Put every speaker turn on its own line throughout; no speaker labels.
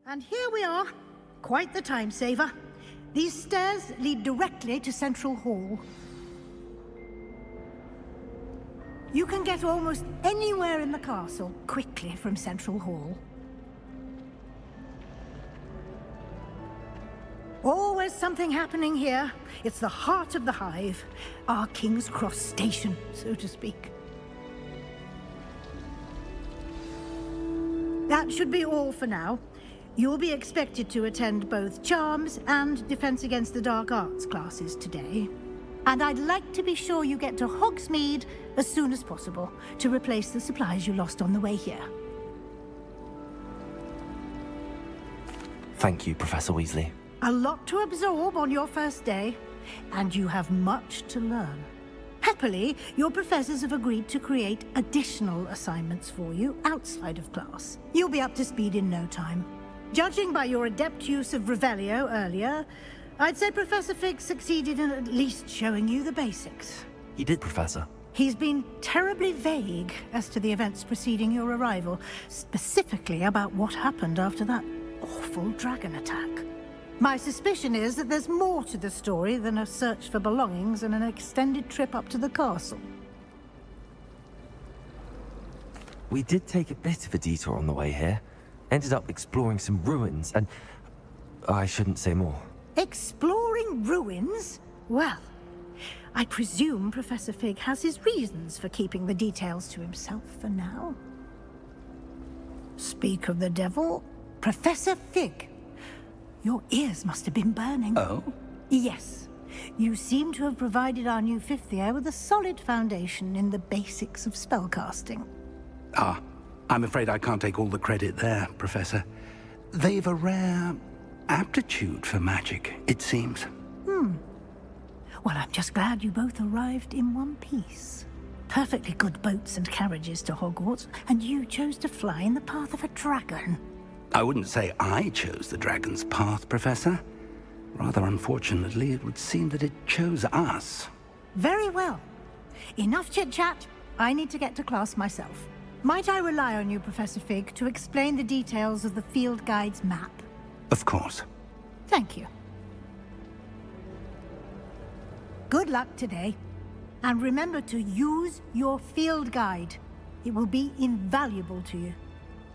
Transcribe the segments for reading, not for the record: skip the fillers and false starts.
And here we are. Quite the time saver. These stairs lead directly to Central Hall. You can get almost anywhere in the castle quickly from Central Hall. Always something happening here. It's the heart of the Hive. Our King's Cross station, so to speak. That should be all for now. You'll be expected to attend both Charms and Defense Against the Dark Arts classes today. And I'd like to be sure you get to Hogsmeade as soon as possible to replace the supplies you lost on the way here.
Thank you, Professor Weasley.
A lot to absorb on your first day, and you have much to learn. Happily, your professors have agreed to create additional assignments for you outside of class. You'll be up to speed in no time. Judging by your adept use of Revelio earlier, I'd say Professor Fig succeeded in at least showing you the basics.
He did, Professor.
He's been terribly vague as to the events preceding your arrival, specifically about what happened after that awful dragon attack. My suspicion is that there's more to the story than a search for belongings and an extended trip up to the castle.
We did take a bit of a detour on the way here. Ended up exploring some ruins and... I shouldn't say more.
Exploring ruins? Well, I presume Professor Fig has his reasons for keeping the details to himself for now. Speak of the devil, Professor Fig. Your ears must have been burning.
Oh?
Yes. You seem to have provided our new fifth year with a solid foundation in the basics of spellcasting.
Ah, I'm afraid I can't take all the credit there, Professor. They've a rare aptitude for magic, it seems.
Well, I'm just glad you both arrived in one piece. Perfectly good boats and carriages to Hogwarts, and you chose to fly in the path of a dragon.
I wouldn't say I chose the dragon's path, Professor. Rather unfortunately, it would seem that it chose us.
Very well. Enough chit-chat. I need to get to class myself. Might I rely on you, Professor Fig, to explain the details of the field guide's map?
Of course.
Thank you. Good luck today. And remember to use your field guide. It will be invaluable to you.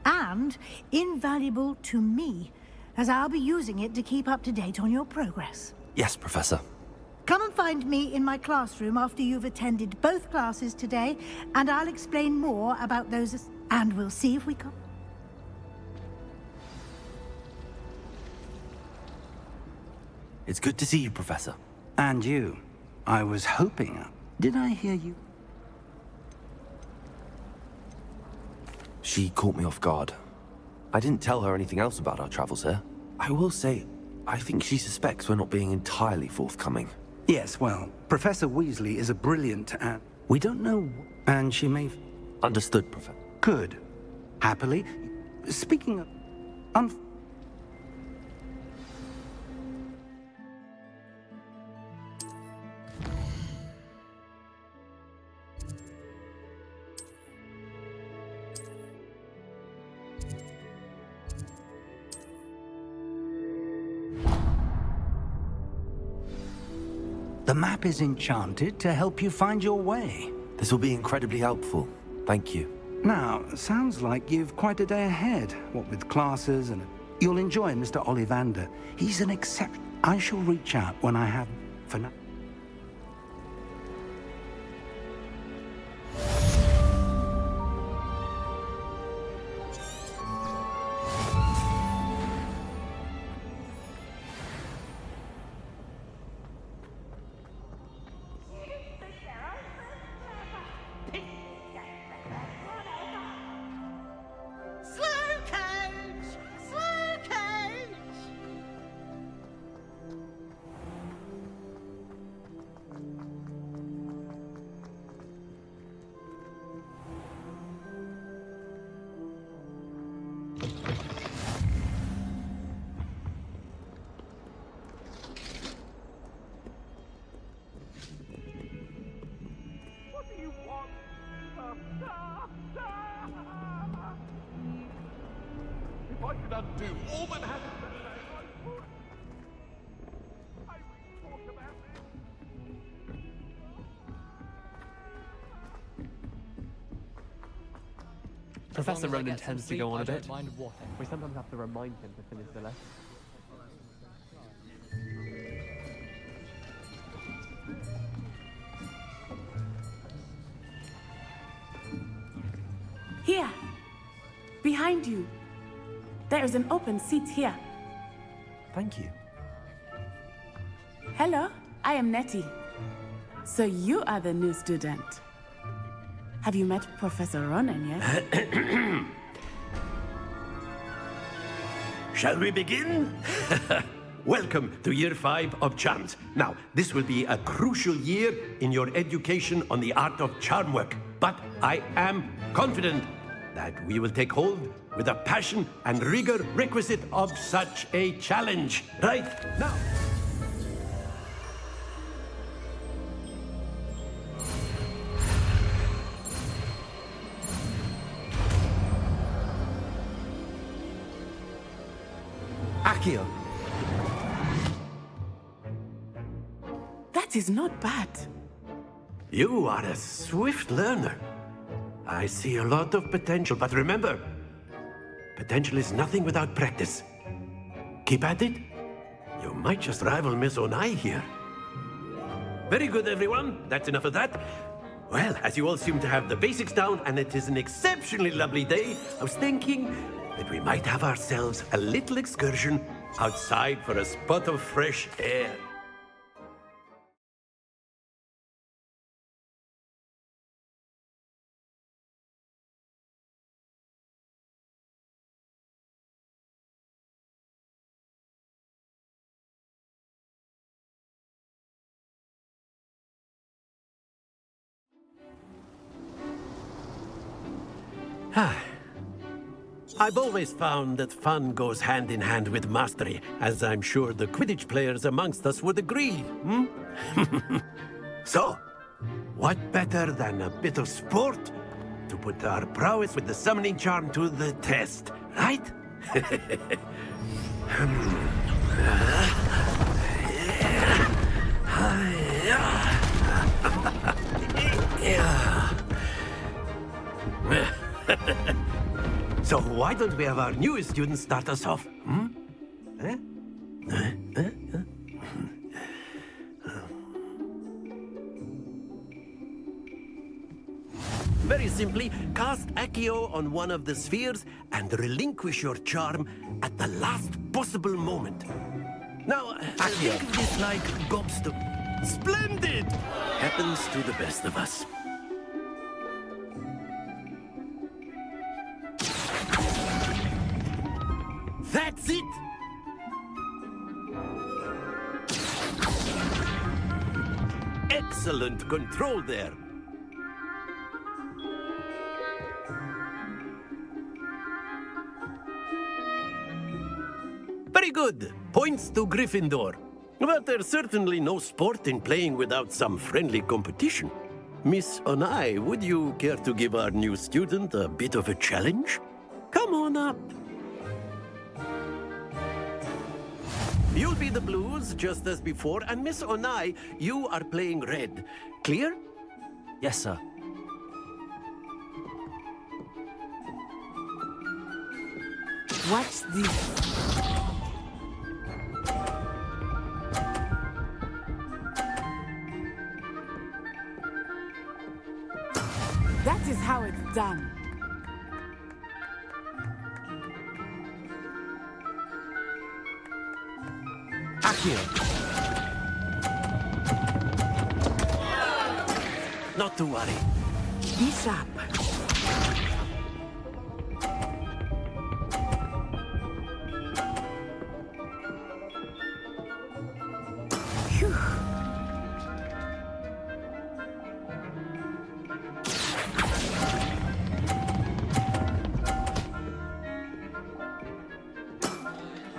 And invaluable to me, as I'll be using it to keep up to date on your progress.
Yes, Professor.
Come and find me in my classroom after you've attended both classes today, and I'll explain more about those, and we'll see if we can.
It's good to see you, Professor.
And you. I was hoping... Did I hear you?
She caught me off guard. I didn't tell her anything else about our travels here. I will say, I think she suspects we're not being entirely forthcoming.
Yes, well, Professor Weasley is a brilliant and... We don't know... And she may...
Understood, Professor.
Good. Happily. Speaking of... The map is enchanted to help you find your way.
This will be incredibly helpful. Thank you.
Now, sounds like you've quite a day ahead, what with classes and... You'll enjoy Mr. Ollivander. He's an exception. I shall reach out when I have... For now...
do all that has...
Professor Ronan tends to go on a bit.
We sometimes have to remind him to finish the lesson.
Here, behind you. There is an open seat here.
Thank you.
Hello, I am Nettie. So you are the new student. Have you met Professor Ronan yet?
Shall we begin? Welcome to Year 5 of Charms. Now, this will be a crucial year in your education on the art of charm work. But I am confident that we will take hold with the passion and rigor requisite of such a challenge. Right now.
Accio.
That is not bad.
You are a swift learner. I see a lot of potential, but remember, potential is nothing without practice. Keep at it. You might just rival Miss Onai here. Very good, everyone. That's enough of that. Well, as you all seem to have the basics down, and it is an exceptionally lovely day, I was thinking that we might have ourselves a little excursion outside for a spot of fresh air. I've always found that fun goes hand in hand with mastery, as I'm sure the Quidditch players amongst us would agree, So, what better than a bit of sport to put our prowess with the summoning charm to the test, right? So why don't we have our newest student start us off? Very simply, cast Accio on one of the spheres and relinquish your charm at the last possible moment. Now, I think of this like gobstone. Splendid! Happens to the best of us. That's it! Excellent control there. Very good. Points to Gryffindor. But there's certainly no sport in playing without some friendly competition. Miss Onai, would you care to give our new student a bit of a challenge? Come on up. You'll be the blues, just as before, and Miss Onai, you are playing red. Clear?
Yes, sir.
Watch this. That is how it's done.
Accio. Not to worry.
Be sharp. Phew.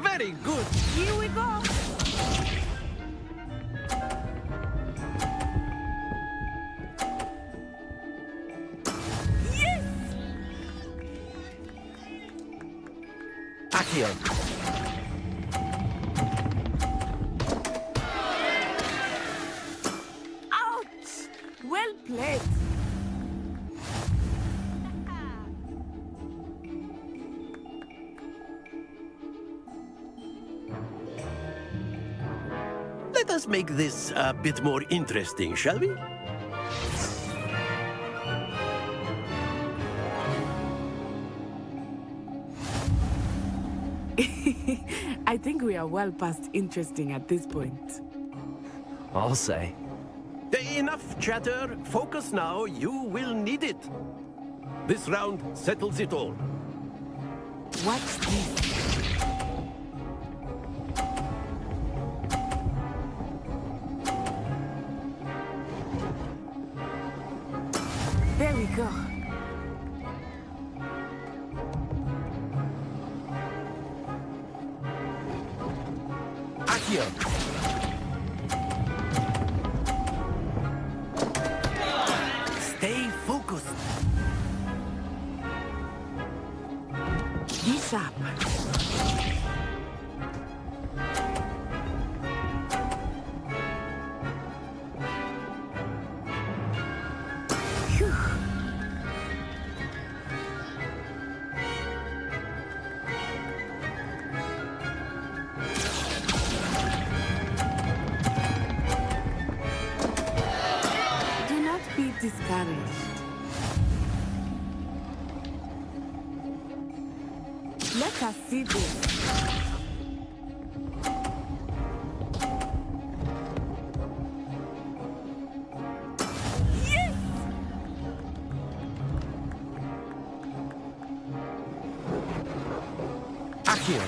Very good.
Here we go.
Accio.
Ouch! Well played.
Let us make this a bit more interesting, shall we?
I think we are well past interesting at this point.
I'll say.
Enough chatter. Focus now. You will need it. This round settles it all.
Watch this. There we go.
Accio!
Stay focused.
Be sharp. Phew. Do not be discouraged. Let us see this. Yes!
Accio!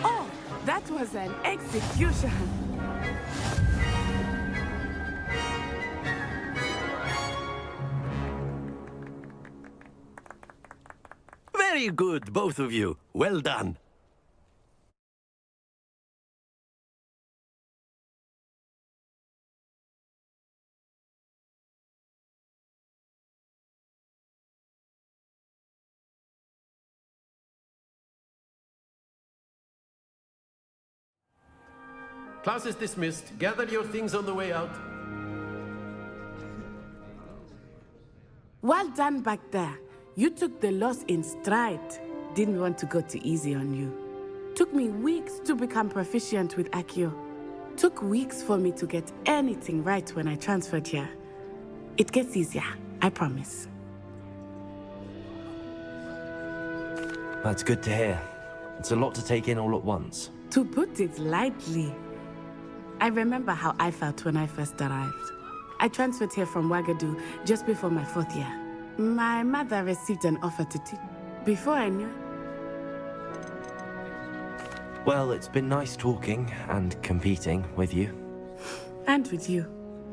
Oh, that was an execution.
Very good, both of you. Well done. Class is dismissed. Gather your things on the way out.
Well done back there. You took the loss in stride. Didn't want to go too easy on you. Took me weeks to become proficient with Accio. Took weeks for me to get anything right when I transferred here. It gets easier, I promise.
That's good to hear. It's a lot to take in all at once.
To put it lightly, I remember how I felt when I first arrived. I transferred here from Ouagadougou just before my 4th year. My mother received an offer to teach. Before I knew,
Well, it's been nice talking and competing with you.
and with you.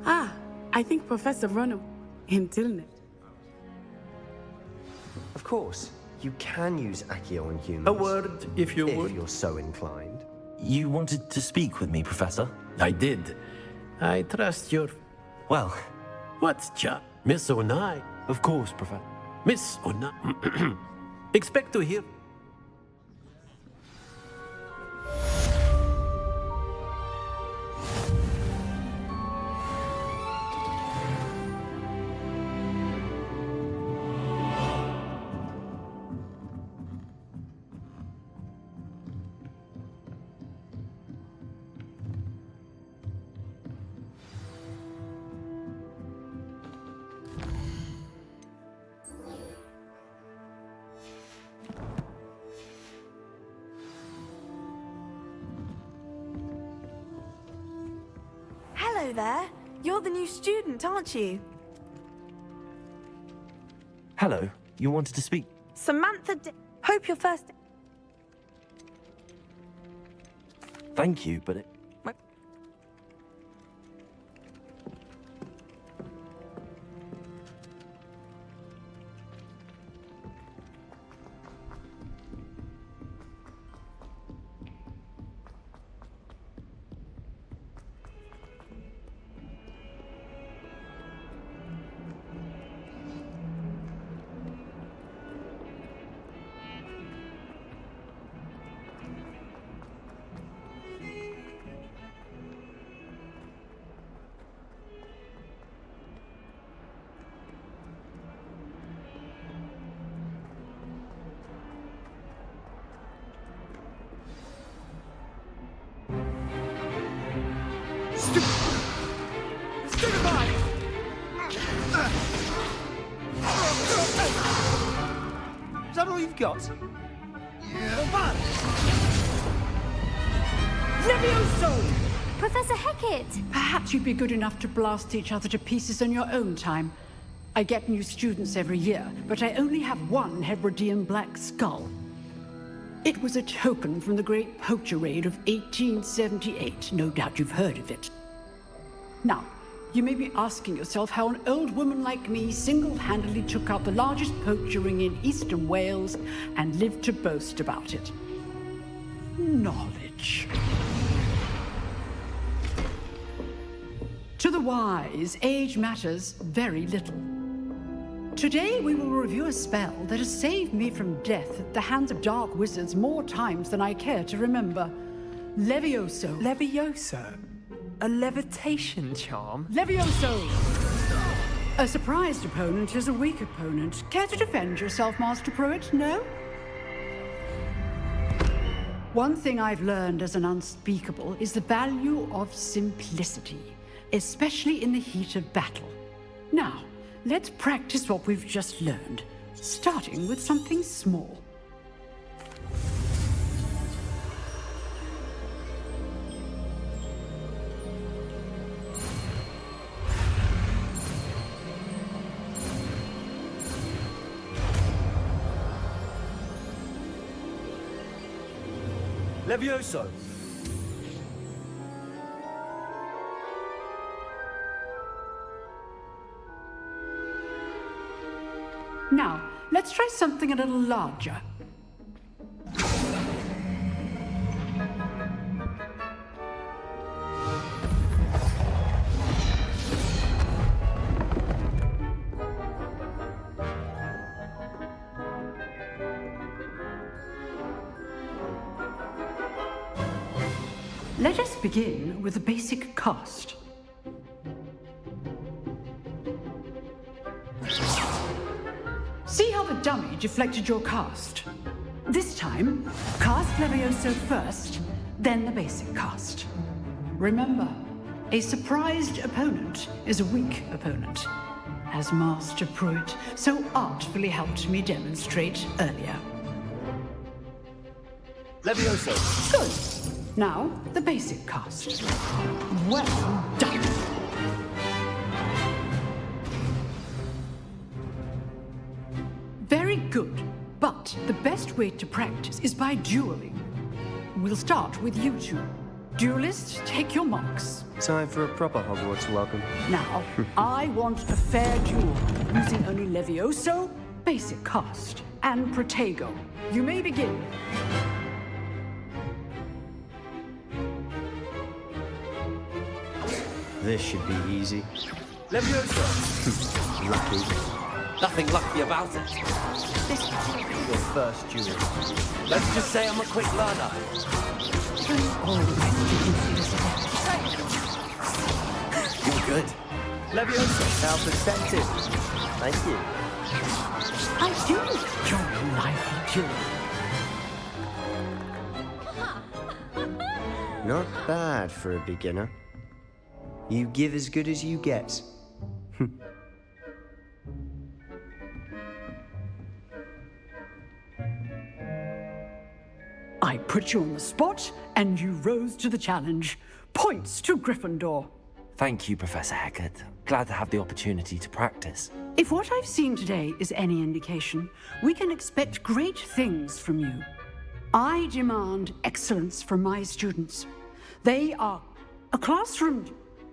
I think Professor Ronan in Tilnet.
Of course, you can use Accio on humans.
A word, if you
if
would.
you're so inclined.
You wanted to speak with me, Professor?
I did. I trust your...
Well,
What's cha? Miss Onai.
of course, Professor.
Miss Onai. Expect to hear...
Hello there. You're the new student, aren't you?
Hello, you wanted to speak?
Samantha Hope your first...
Thank you, but it...
that all you've got?
Levioso!
Professor Hackett!
Perhaps you'd be good enough to blast each other to pieces in your own time. I get new students every year, but I only have one Hebridean black skull. It was a token from the Great Poacher Raid of 1878. No doubt you've heard of it. Now, you may be asking yourself how an old woman like me single-handedly took out the largest poacher ring in eastern Wales and lived to boast about it. Knowledge. To the wise, age matters very little. Today we will review a spell that has saved me from death at the hands of dark wizards more times than I care to remember. Levioso.
Levioso? A levitation charm?
Levioso! A surprised opponent is a weak opponent. Care to defend yourself, Master Pruitt? No? One thing I've learned as an unspeakable is the value of simplicity, especially in the heat of battle. Now, let's practice what we've just learned, starting with something small.
Levioso!
Now, let's try something a little larger. Let us begin with the basic cast. See how the dummy deflected your cast? This time, cast Levioso first, then the basic cast. Remember, a surprised opponent is a weak opponent, as Master Pruitt so artfully helped me demonstrate earlier.
Levioso!
Good. Now, the basic cast. Well done. Very good, but the best way to practice is by dueling. We'll start with you two. Duelists, take your marks.
Time for a proper Hogwarts welcome.
Now, I want a fair duel, using only Levioso, basic cast, and Protego. You may begin.
This should be easy.
Levioso!
Lucky. Nothing lucky about it.
This is your first duel.
Let's just say I'm a quick learner. You're good.
Levioso!
How perceptive. Thank you.
I do enjoy a lively duel.
Not bad for a beginner. You give as good as you get.
I put you on the spot, and you rose to the challenge. Points to Gryffindor.
Thank you, Professor Hackett. Glad to have the opportunity to practice.
If what I've seen today is any indication, we can expect great things from you. I demand excellence from my students. They are a classroom.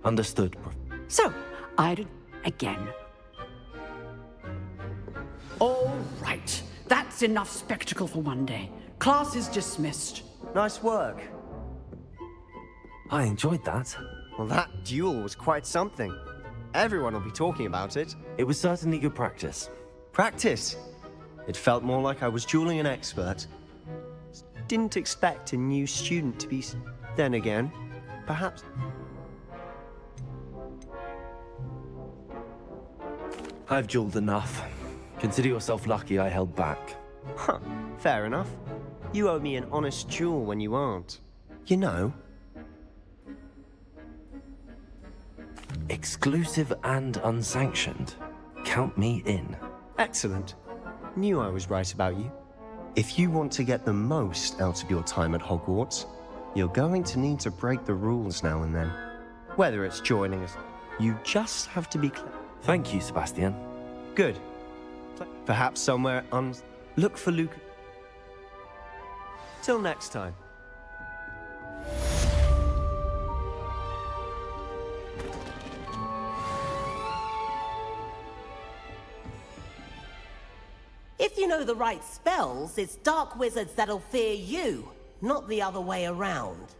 Understood, Prof.
So, I'd again. All right. That's enough spectacle for one day. Class is dismissed.
Nice work.
I enjoyed that.
Well, that duel was quite something. Everyone will be talking about it.
It was certainly good practice.
Practice? It felt more like I was dueling an expert. Didn't expect a new student to be... Then again, perhaps...
I've dueled enough. Consider yourself lucky I held back.
Huh, fair enough. You owe me an honest duel when you aren't. You know...
Exclusive and unsanctioned. Count me in.
Excellent. Knew I was right about you. If you want to get the most out of your time at Hogwarts, you're going to need to break the rules now and then. Whether it's joining us, you just have to be clear.
Thank you, Sebastian.
Good. Perhaps somewhere look for Luke. Till next time.
If you know the right spells, it's dark wizards that'll fear you, not the other way around.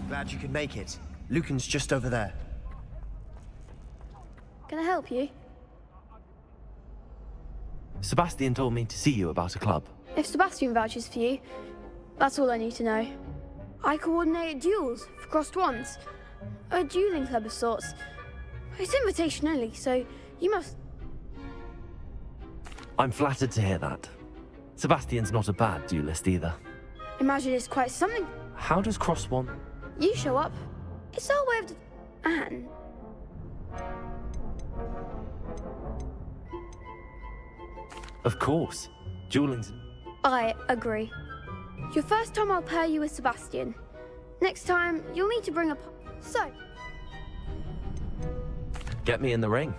Glad you could make it. Lucan's just over there.
Can I help you?
Sebastian told me to see you about a club.
If Sebastian vouches for you, that's all I need to know. I coordinate duels for crossed wands. A dueling club of sorts. It's invitation only, so you must...
I'm flattered to hear that. Sebastian's not a bad duelist either.
Imagine it's quite something.
How does crosswand...
You show up. It's our way of... Anne.
Of course. Dueling's...
I agree. Your first time I'll pair you with Sebastian. Next time, you'll need to bring a... So...
Get me in the ring.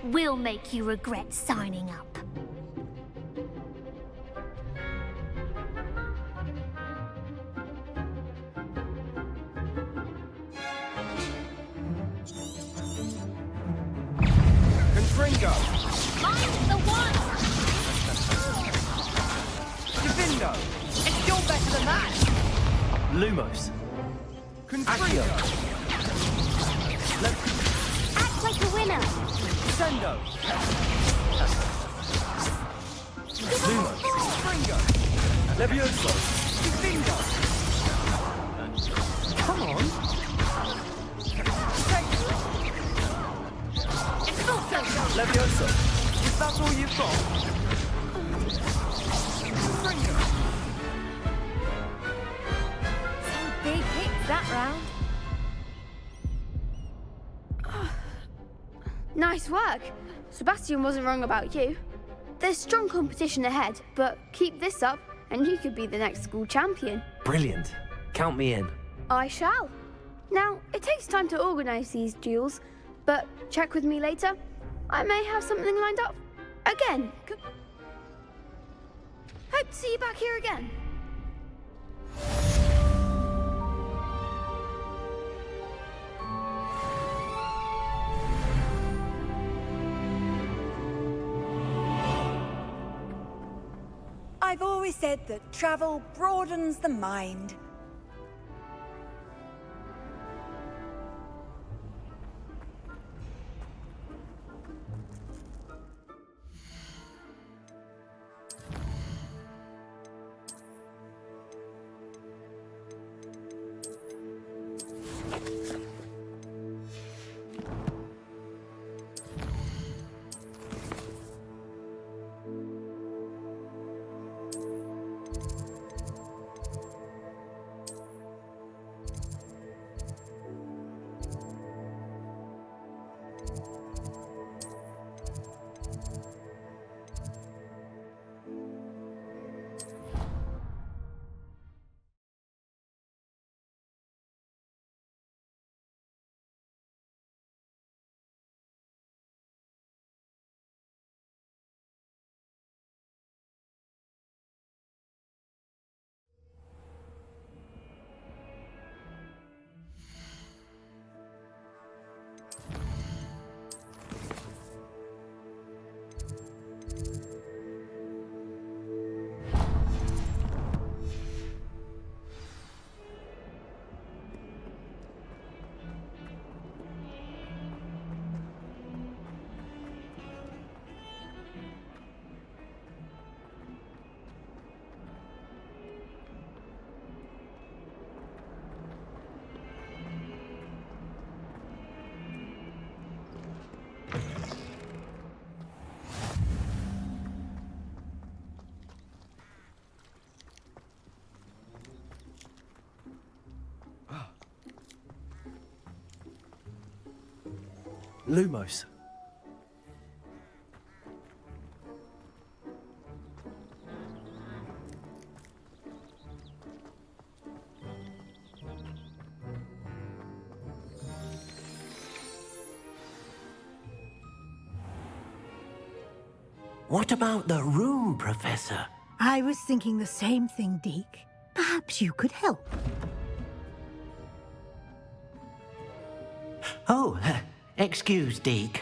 We'll make you regret signing up.
Confringo!
Mine's the one!
Divindo! It's you're better than that!
Lumos.
Confringo!
Act like a winner!
Sendo!
Lumos.
Confringo!
Levioso.
Divindo! Come on!
Levioso.
If that's all you've got.
Some big hits that round.
Nice work. Sebastian wasn't wrong about you. There's strong competition ahead, but keep this up and you could be the next school champion.
Brilliant. Count me in.
I shall. Now, it takes time to organise these duels, but check with me later. I may have something lined up. Again. Hope to see you back here again.
I've always said that travel broadens the mind.
Lumos.
What about the room, Professor?
I was thinking the same thing, Deke. Perhaps you could help.
Oh, excuse, Deke.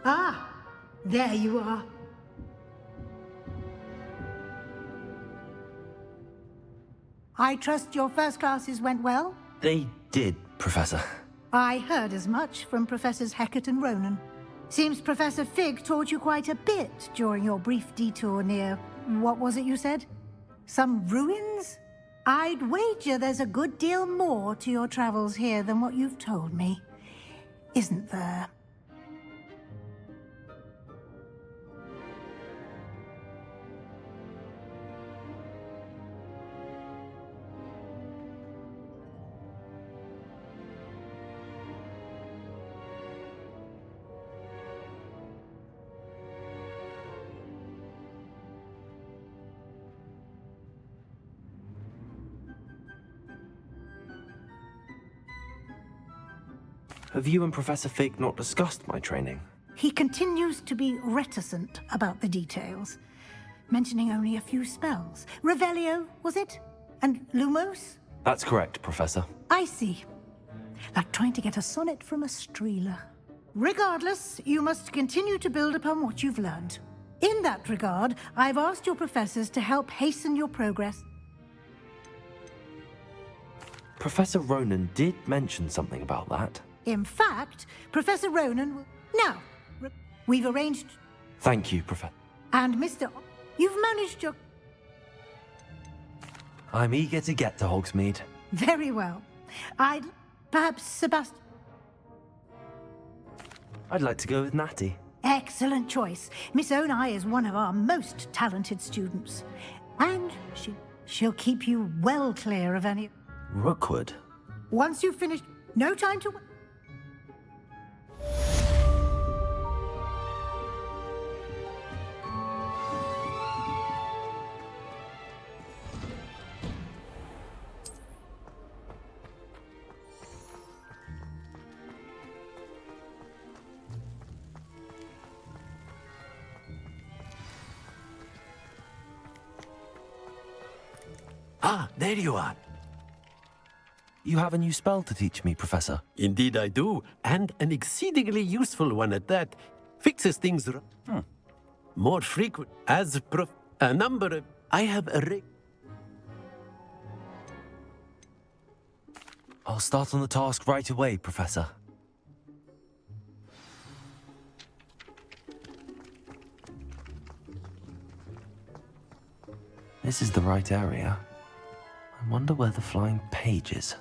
Ah, there you are. I trust your first classes went well?
They did, Professor.
I heard as much from Professors Hecat and Ronan. Seems Professor Fig taught you quite a bit during your brief detour near... what was it you said? Some ruins? I'd wager there's a good deal more to your travels here than what you've told me. Isn't there?
Have you and Professor Fig not discussed my training?
He continues to be reticent about the details, mentioning only a few spells. Revelio, was it? And Lumos?
That's correct, Professor.
I see. Like trying to get a sonnet from a streeler. Regardless, you must continue to build upon what you've learned. In that regard, I've asked your professors to help hasten your progress.
Professor Ronan did mention something about that.
In fact, Professor Ronan will... Now, we've arranged...
Thank you, Professor.
And Mr... You've managed your...
I'm eager to get to Hogsmeade.
Very well. Perhaps Sebastian...
I'd like to go with Natty.
Excellent choice. Miss Onai is one of our most talented students. And she'll keep you well clear of any...
Rookwood?
Once you've finished... No time to...
Ah, there you are.
You have a new spell to teach me, Professor.
Indeed I do, and an exceedingly useful one at that. Fixes things more frequent as a number of... I have a...
I'll start on the task right away, Professor. This is the right area. I'm Wonder where the flying page is.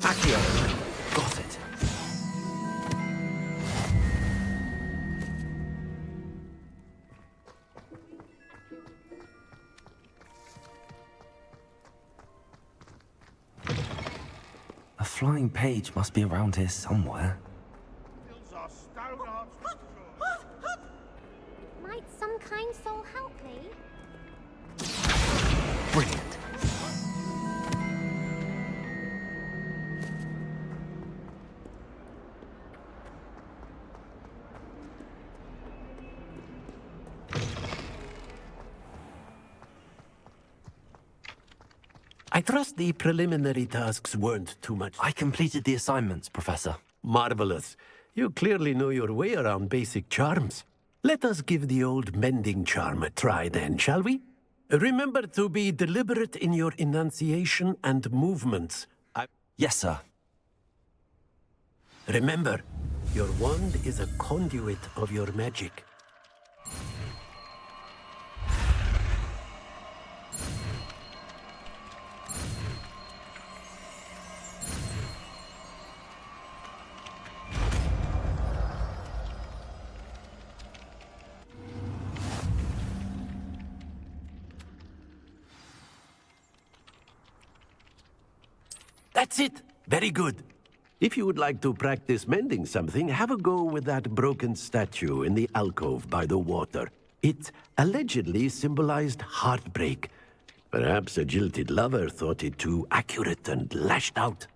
Accio! Got it. A flying page must be around here somewhere.
Might some kind soul help me?
Brilliant.
I trust the preliminary tasks weren't too much.
I completed the assignments, Professor.
Marvelous. You clearly know your way around basic charms. Let us give the old mending charm a try then, shall we? Remember to be deliberate in your enunciation and movements.
Yes, sir.
Remember, your wand is a conduit of your magic. That's it! Very good. If you would like to practice mending something, have a go with that broken statue in the alcove by the water. It allegedly symbolized heartbreak. Perhaps a jilted lover thought it too accurate and lashed out.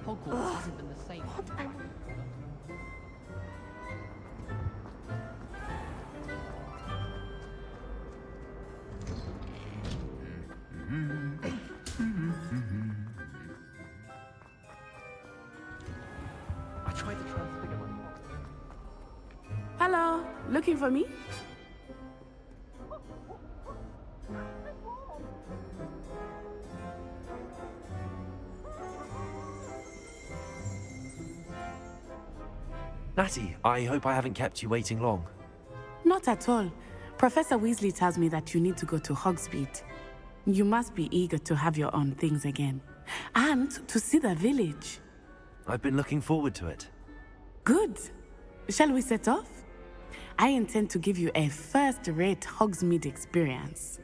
Hogwarts hasn't been the same.
I tried to transfigure my
Hello, looking for me?
Natty, I hope I haven't kept you waiting long.
Not at all. Professor Weasley tells me that you need to go to Hogsmeade. You must be eager to have your own things again. And to see the village.
I've been looking forward to it.
Good. Shall we set off? I intend to give you a first-rate Hogsmeade experience.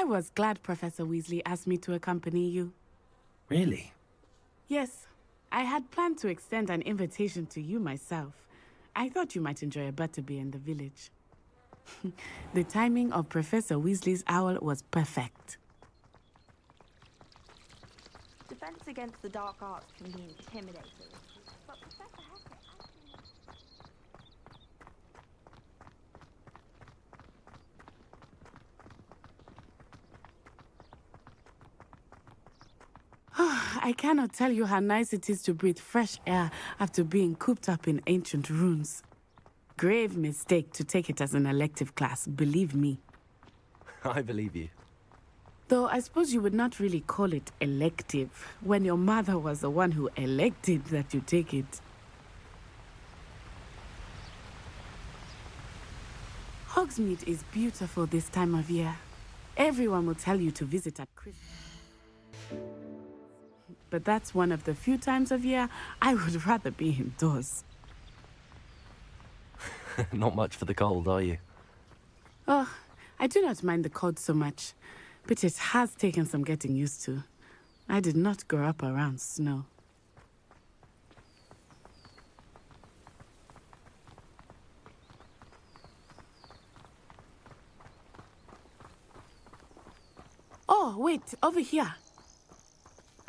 was glad Professor Weasley asked me to accompany you.
Really?
Yes, I had planned to extend an invitation to you myself. I thought you might enjoy a butterbeer in the village. The timing of Professor Weasley's owl was perfect.
Defense against the dark arts can be intimidating, but Professor Hackett
I cannot tell you how nice it is to breathe fresh air after being cooped up in ancient ruins. Grave mistake to take it as an elective class, believe me.
I believe you.
Though I suppose you would not really call it elective when your mother was the one who elected that you take it. Hogsmeade is beautiful this time of year. Everyone will tell you to visit at Christmas. But that's one of the few times of year I would rather be indoors.
Not much for the cold, are you?
Oh, I do not mind the cold so much, but it has taken some getting used to. I did not grow up around snow. Oh, wait, over here.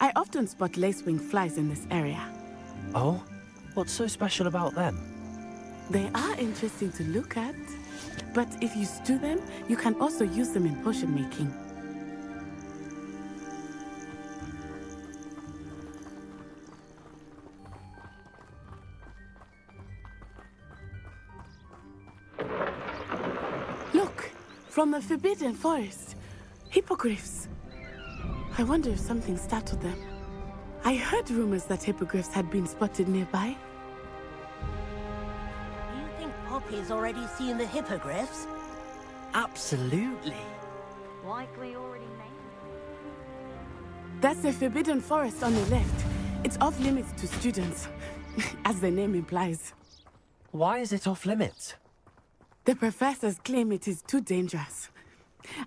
I often spot lacewing flies in this area.
Oh? What's so special about them?
They are interesting to look at, but if you stew them, you can also use them in potion making. Look, from the Forbidden Forest, hippogriffs. I wonder if something startled them. I heard rumors that hippogriffs had been spotted nearby.
You think Poppy's already seen the hippogriffs?
Absolutely.
likely already named.
That's the Forbidden Forest on the left. It's off limits to students, as the name implies.
Why is it off limits?
The professors claim it is too dangerous.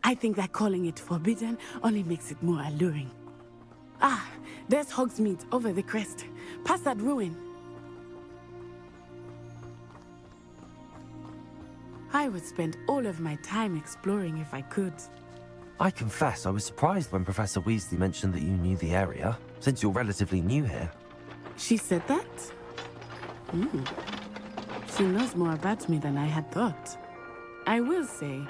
I think that calling it forbidden only makes it more alluring. Ah, there's Hogsmeade over the crest. Past that ruin. I would spend all of my time exploring if I could.
I confess I was surprised when Professor Weasley mentioned that you knew the area, since you're relatively new here.
She said that? She knows more about me than I had thought. I will say,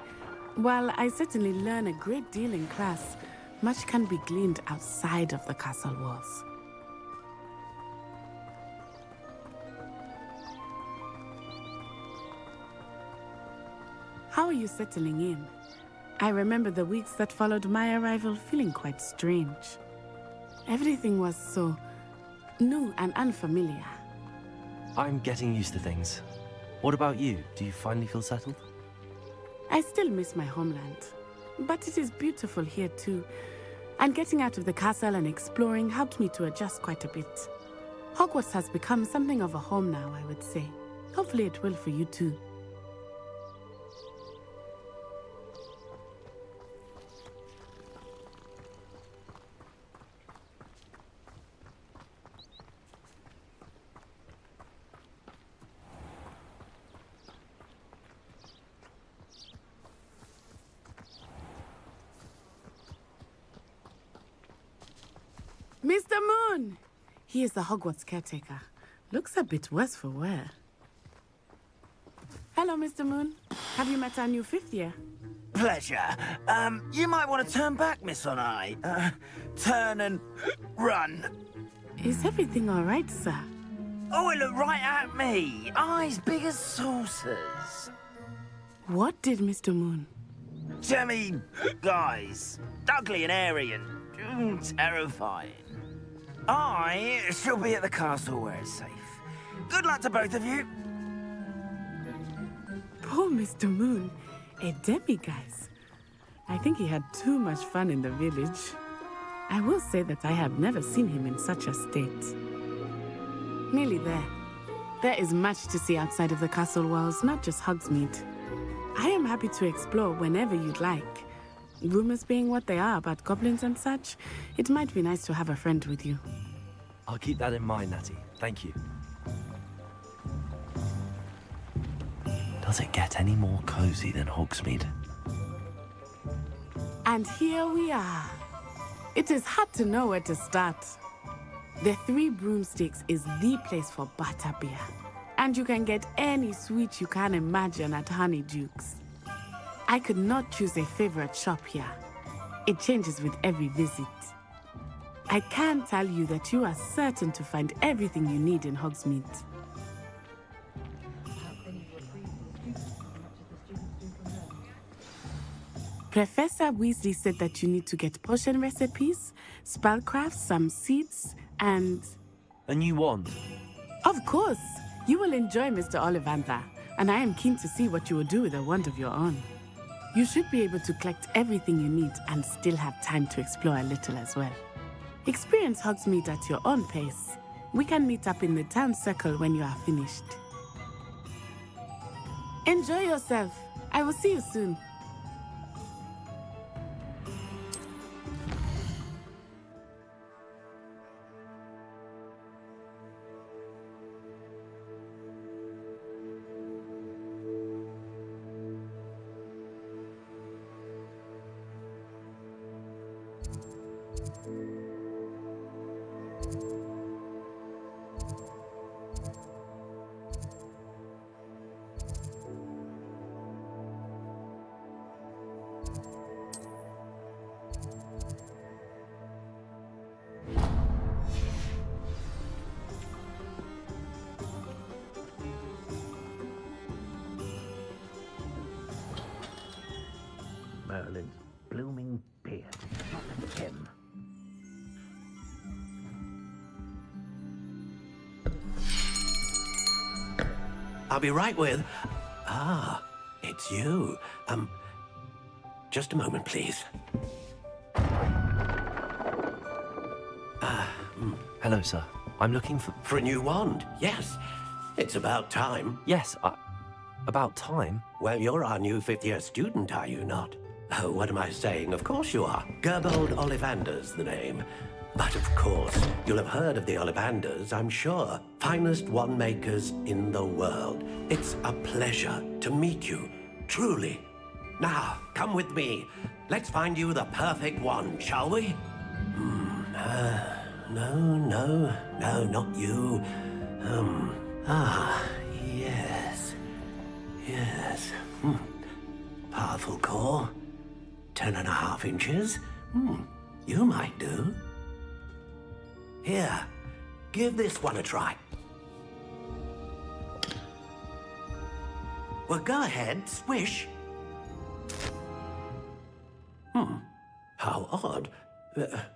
while I certainly learn a great deal in class, much can be gleaned outside of the castle walls. How are you settling in? I remember the weeks that followed my arrival feeling quite strange. Everything was so new and unfamiliar.
I'm getting used to things. What about you? Do you finally feel settled?
I still miss my homeland, but it is beautiful here too. And getting out of the castle and exploring helped me to adjust quite a bit. Hogwarts has become something of a home now, I would say. Hopefully it will for you too. Mr. Moon! He is the Hogwarts caretaker. Looks a bit worse for wear. Hello, Mr. Moon. Have you met our new fifth year?
Pleasure. You might want to turn back, Miss On-Eye. Turn and run.
Is everything all right, sir?
Oh, it looked right at me. Eyes big as saucers.
What did Mr. Moon?
Jemmy, guys. Ugly and airy and terrifying. I shall be at the castle where it's safe. Good luck to both of you.
Poor Mr. Moon. A demiguise. I think he had too much fun in the village. I will say that I have never seen him in such a state. Nearly there. There is much to see outside of the castle walls, not just Hogsmeade. I am happy to explore whenever you'd like. Rumors being what they are about goblins and such, it might be nice to have a friend with you.
I'll keep that in mind, Natty. Thank you. Does it get any more cozy than Hogsmeade?
And here we are. It is hard to know where to start. The Three Broomsticks is the place for butterbeer. And you can get any sweet you can imagine at Honeydukes. I could not choose a favorite shop here. It changes with every visit. I can tell you that you are certain to find everything you need in Hogsmeade. Professor Weasley said that you need to get potion recipes, spellcrafts, some seeds, and...
A new wand?
Of course! You will enjoy Mr. Ollivander, and I am keen to see what you will do with a wand of your own. You should be able to collect everything you need and still have time to explore a little as well. Experience Hogsmeade at your own pace. We can meet up in the town circle when you are finished. Enjoy yourself. I will see you soon.
Merlin's blooming beard. Not him. I'll be right with... Ah, it's you. Just a moment, please.
Hello, sir. I'm looking for...
For a new wand, yes. It's about time.
Yes, about time?
Well, you're our new fifth-year student, are you not? Oh, what am I saying? Of course you are. Gerbold Ollivander's the name. But of course, you'll have heard of the Ollivanders, I'm sure. Finest wand makers in the world. It's a pleasure to meet you, truly. Now, come with me. Let's find you the perfect wand, shall we? No, not you. Yes. Powerful core. 10.5 inches. You might do. Here, give this one a try. Well, go ahead, swish. How odd.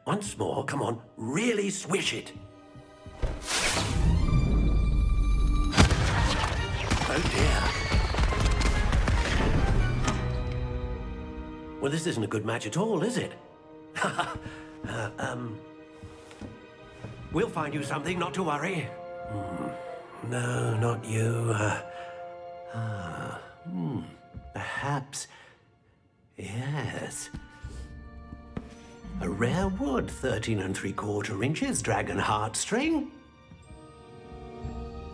Once more, come on, really swish it. Oh dear. Well, this isn't a good match at all, is it? We'll find you something, not to worry. No, not you. Perhaps... Yes. A rare wood, 13 3/4 inches, dragon heartstring.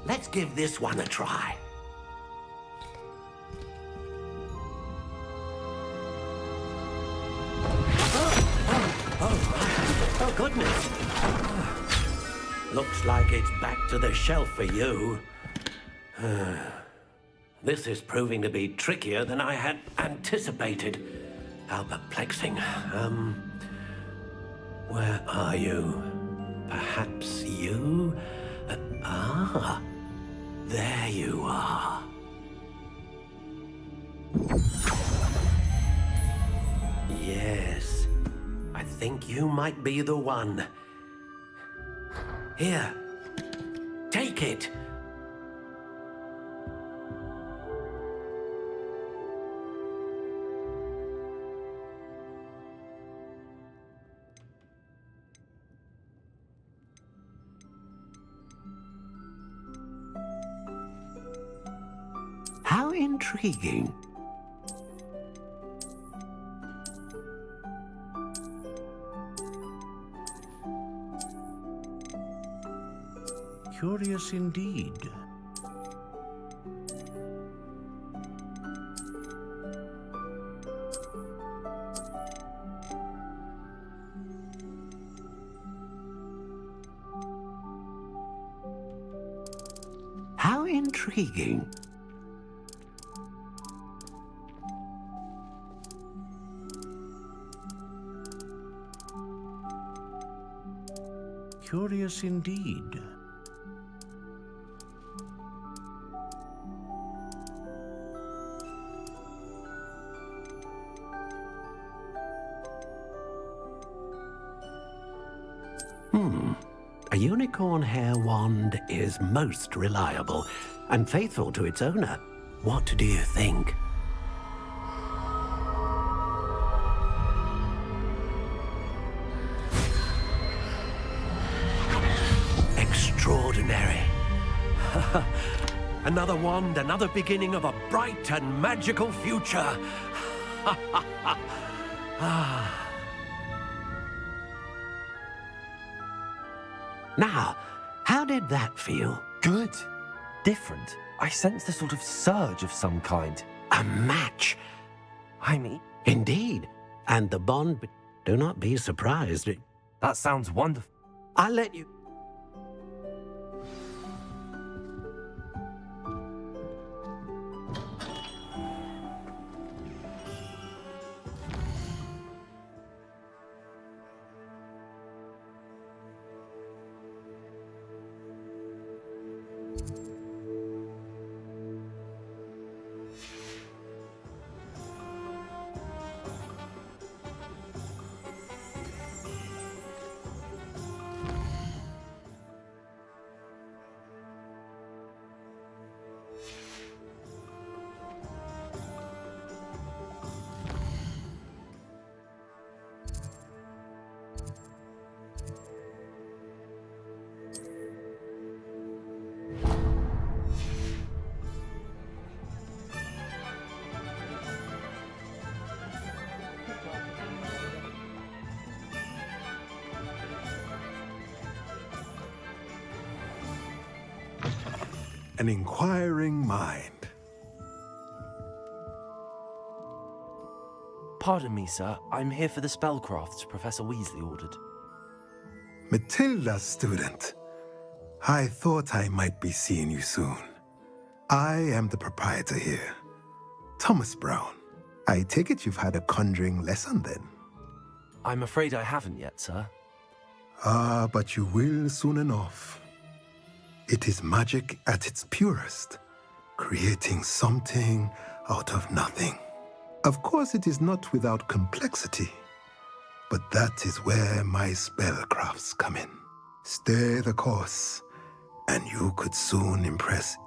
Let's give this one a try. Oh, goodness. Looks like it's back to the shelf for you. This is proving to be trickier than I had anticipated. How perplexing. Where are you? Perhaps you? There you are. Yes, I think you might be the one. Here, take it. How intriguing. Curious indeed. How intriguing. Curious indeed. A unicorn hair wand is most reliable and faithful to its owner. What do you think? Extraordinary. Another wand, another beginning of a bright and magical future. Now, how did that feel?
Good. Different. I sensed a sort of surge of some kind.
A match.
I mean...
Indeed. And the bond... Do not be surprised.
That sounds wonderful.
I'll let you...
An inquiring mind.
Pardon me, sir. I'm here for the spellcrafts Professor Weasley ordered.
Matilda, student. I thought I might be seeing you soon. I am the proprietor here, Thomas Brown. I take it you've had a conjuring lesson then?
I'm afraid I haven't yet, sir.
Ah, but you will soon enough. It is magic at its purest, creating something out of nothing. Of course, it is not without complexity, but that is where my spellcrafts come in. Stay the course, and you could soon impress.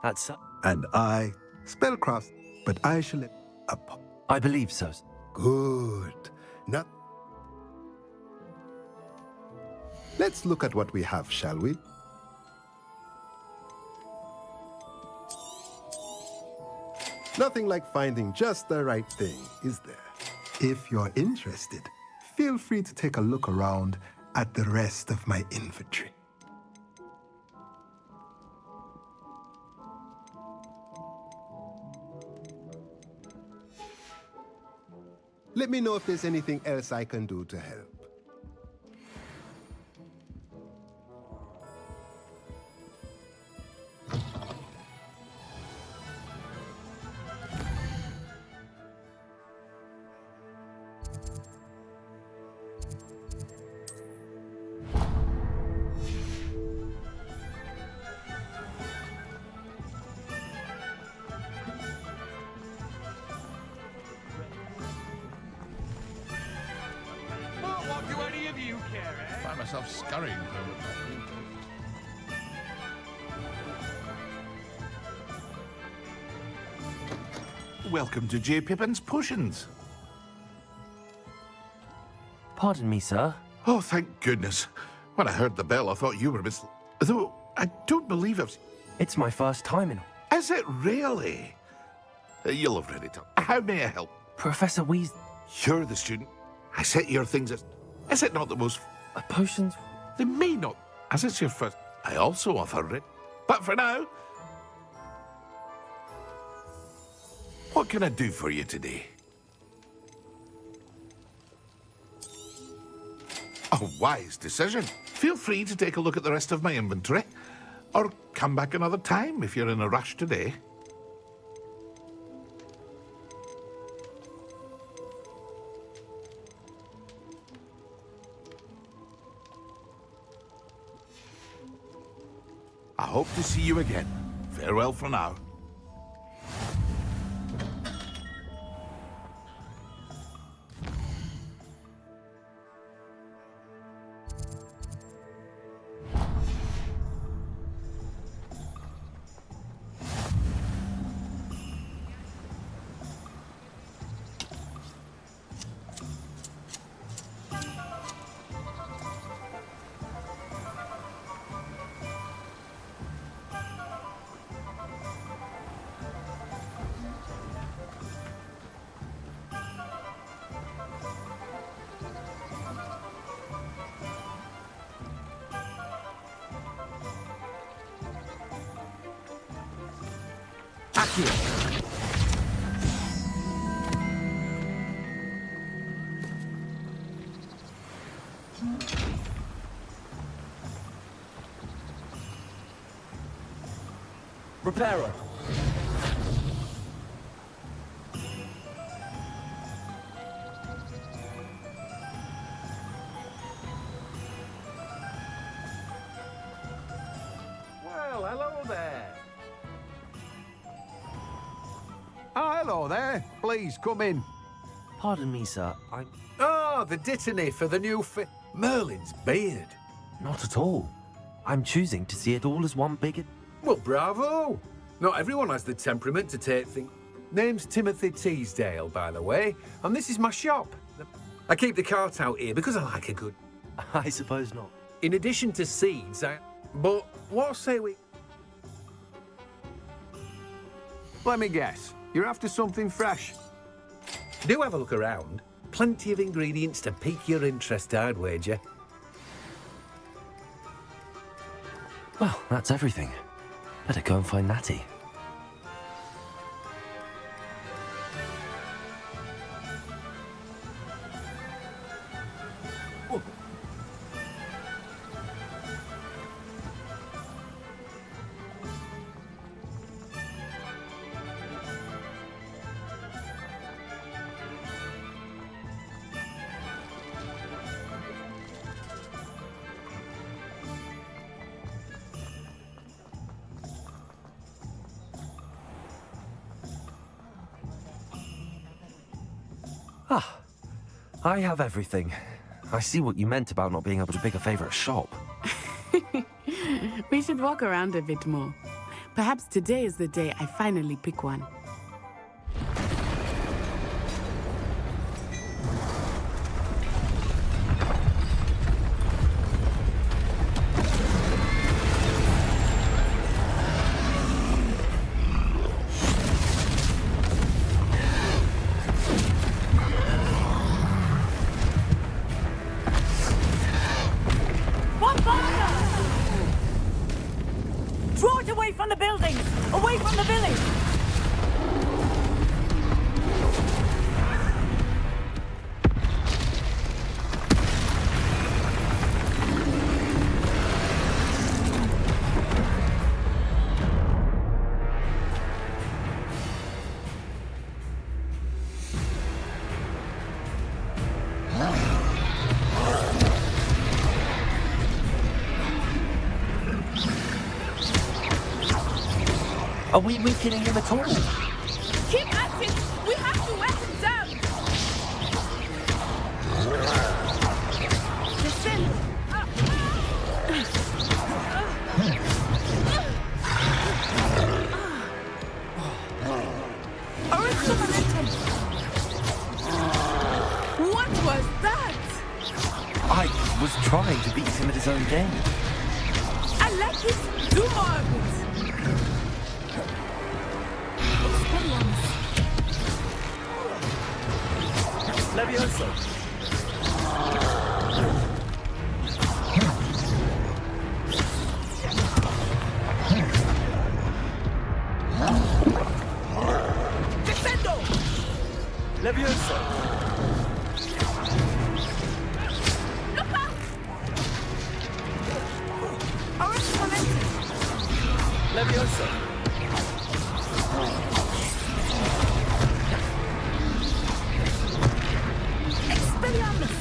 That's...
And I, spellcrafts, but I shall let up.
I believe so.
Good. Now, let's look at what we have, shall we? Nothing like finding just the right thing, is there? If you're interested, feel free to take a look around at the rest of my inventory. Let me know if there's anything else I can do to help.
What do any of you care, eh?
Find myself scurrying home. Welcome to J. Pippin's Potions.
Pardon me, sir.
Oh, thank goodness. When I heard the bell, I thought you were Miss... Though, I don't believe I've...
It's my first time in...
Is it really? You'll have read it up. How may I help?
Professor Weasley...
You're the student. I set your things as... Is it not the most...
Potions?
They may not... As it's your first... I also offer it. But for now, what can I do for you today? A wise decision. Feel free to take a look at the rest of my inventory, or come back another time if you're in a rush today. I hope to see you again. Farewell for now.
Repairer.
Well, hello there.
Oh, hello there. Please, come in.
Pardon me, sir. I'm...
Oh, the dittany for the new Merlin's beard.
Not at all. I'm choosing to see it all as one big...
Well, bravo. Not everyone has the temperament to take things. Name's Timothy Teasdale, by the way, and this is my shop. I keep the cart out here because I like a good...
I suppose not.
In addition to seeds, But what say we... Let me guess. You're after something fresh. Do have a look around. Plenty of ingredients to pique your interest, I'd wager.
Well, that's everything. Better go and find Natty. Ah, I have everything. I see what you meant about not being able to pick a favorite shop.
We should walk around a bit more. Perhaps today is the day I finally pick one.
Draw it away from the buildings! Away from the village!
Are we weakening him at all?
Keep at it! We have to wear him down! Listen! What was that?
I was trying to beat him at his own game.
I like it! Do more of it!
Levioso.
Leviosa.
Expelliarmus!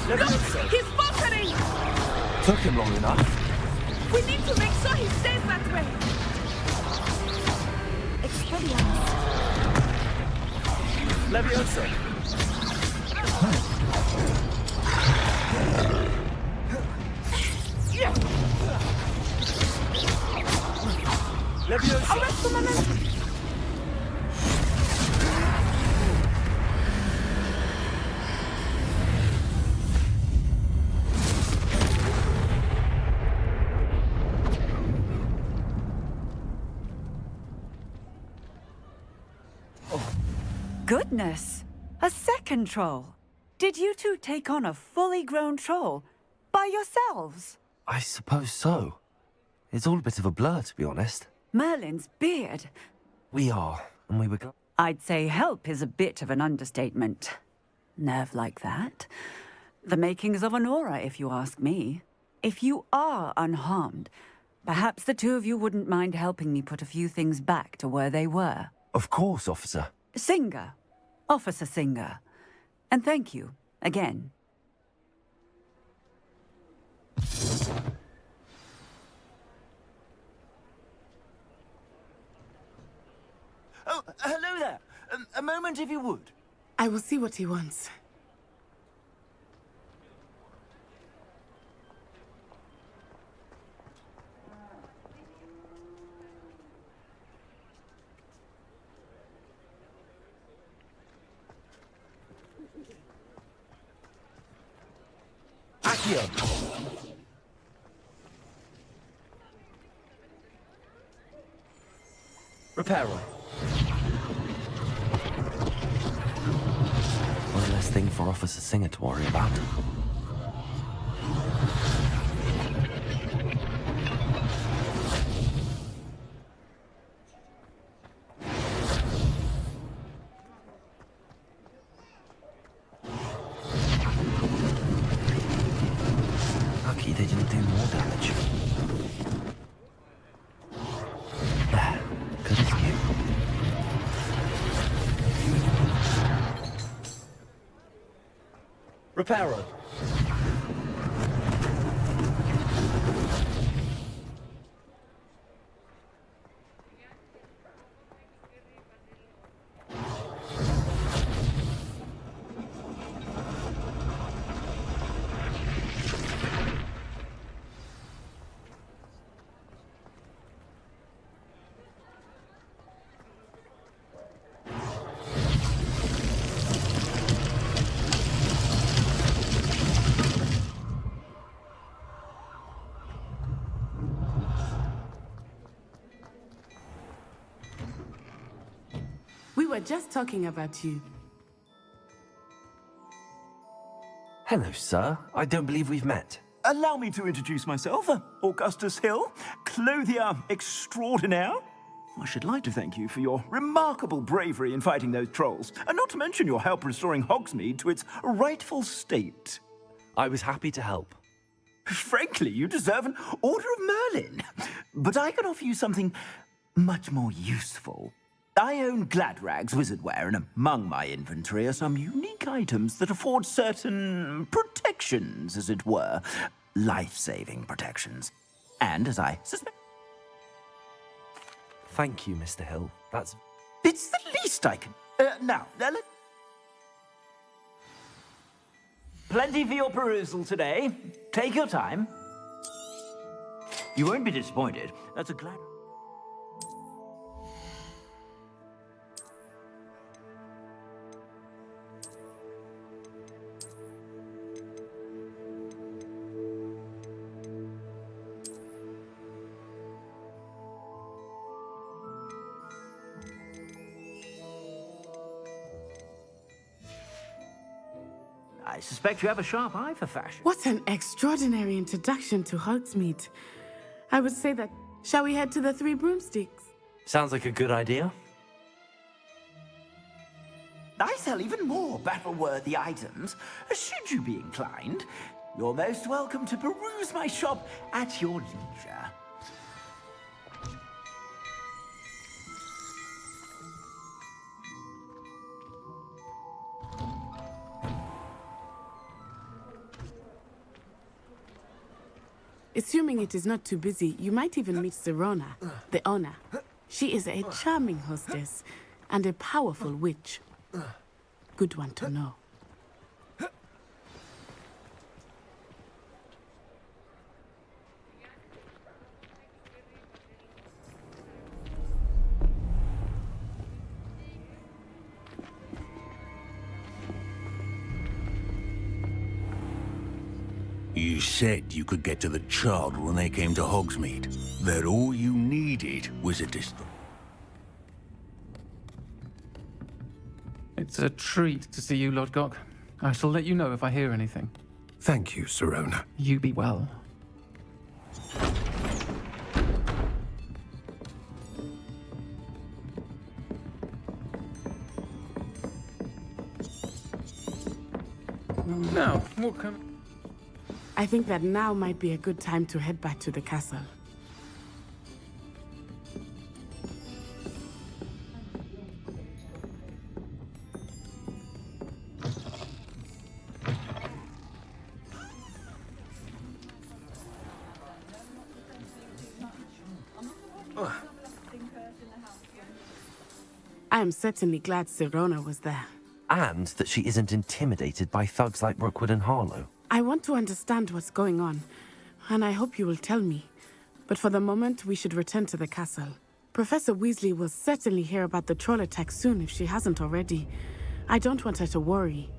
Look! He's faltering!
Took him long enough.
We need to make sure he stays that way!
Expelliarmus!
Leviosa. Leviosa.
Arrest the momentum!
Goodness! A second troll! Did you two take on a fully grown troll by yourselves?
I suppose so. It's all a bit of a blur, to be honest.
Merlin's beard.
We are, and we were
I'd say help is a bit of an understatement. Nerve like that. The makings of an aura, if you ask me. If you are unharmed, perhaps the two of you wouldn't mind helping me put a few things back to where they were.
Of course, officer.
Singer. Officer Singer. And thank you, again.
Oh, hello there. A moment, if you would.
I will see what he wants.
Accio! Reparo. One less thing for Officer Singer to worry about. Lucky they didn't do more damage. Good as new. Reparo.
We were just talking about you.
Hello, sir. I don't believe we've met.
Allow me to introduce myself, Augustus Hill, clothier extraordinaire. I should like to thank you for your remarkable bravery in fighting those trolls, and not to mention your help restoring Hogsmeade to its rightful state.
I was happy to help.
Frankly, you deserve an Order of Merlin. But I can offer you something much more useful. I own Gladrag's wizardware, and among my inventory are some unique items that afford certain protections, as it were. Life-saving protections. And, as I suspect...
Thank you, Mr. Hill. That's...
It's the least I can... Now, plenty for your perusal today. Take your time. You won't be disappointed. That's a glad... I suspect you have a sharp eye for fashion.
What an extraordinary introduction to Hogsmeade. I would say that... Shall we head to the Three Broomsticks?
Sounds like a good idea.
I sell even more battle-worthy items. Should you be inclined, you're most welcome to peruse my shop at your leisure.
Assuming it is not too busy, you might even meet Sirona, the owner. She is a charming hostess and a powerful witch. Good one to know.
You said you could get to the child when they came to Hogsmeade. That all you needed was a distance.
It's a treat to see you, Lodgok. I shall let you know if I hear anything.
Thank you, Sirona.
You be well. Now, what can...
I think that now might be a good time to head back to the castle. I am certainly glad Sirona was there.
And that she isn't intimidated by thugs like Rookwood and Harlow.
I want to understand what's going on, and I hope you will tell me. But for the moment, we should return to the castle. Professor Weasley will certainly hear about the troll attack soon if she hasn't already. I don't want her to worry.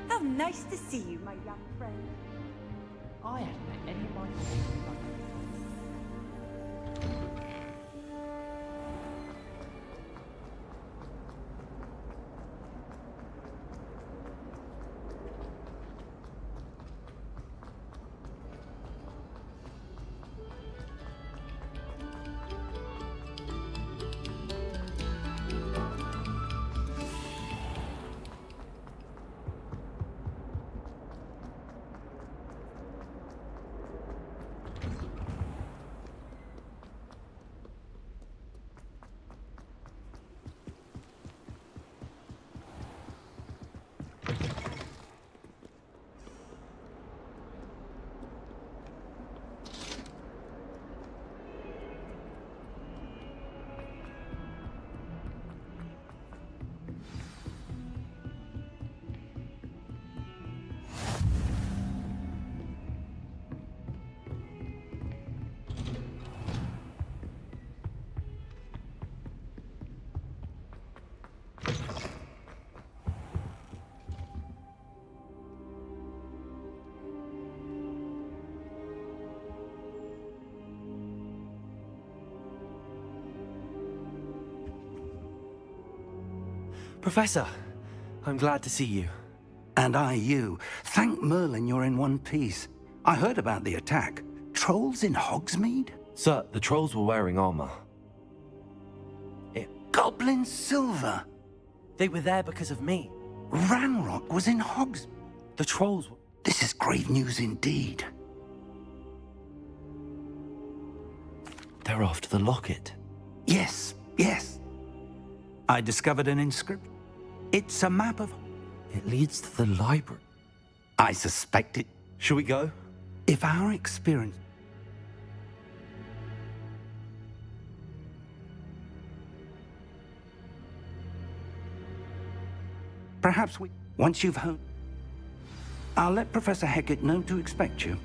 How nice to see you, my young friend.
I haven't met any of my colleagues like that.
Professor, I'm glad to see you.
And I you. Thank Merlin you're in one piece. I heard about the attack. Trolls in Hogsmeade?
Sir, the trolls were wearing armor.
Goblin silver?
They were there because of me.
Ranrock was in Hogs...
The trolls...
This is grave news indeed.
They're after the locket.
Yes, yes. I discovered an inscription. It's a map of...
It leads to the library.
I suspect it.
Shall we go?
If our experience... Perhaps we... Once you've honed... I'll let Professor Hecat know to expect you.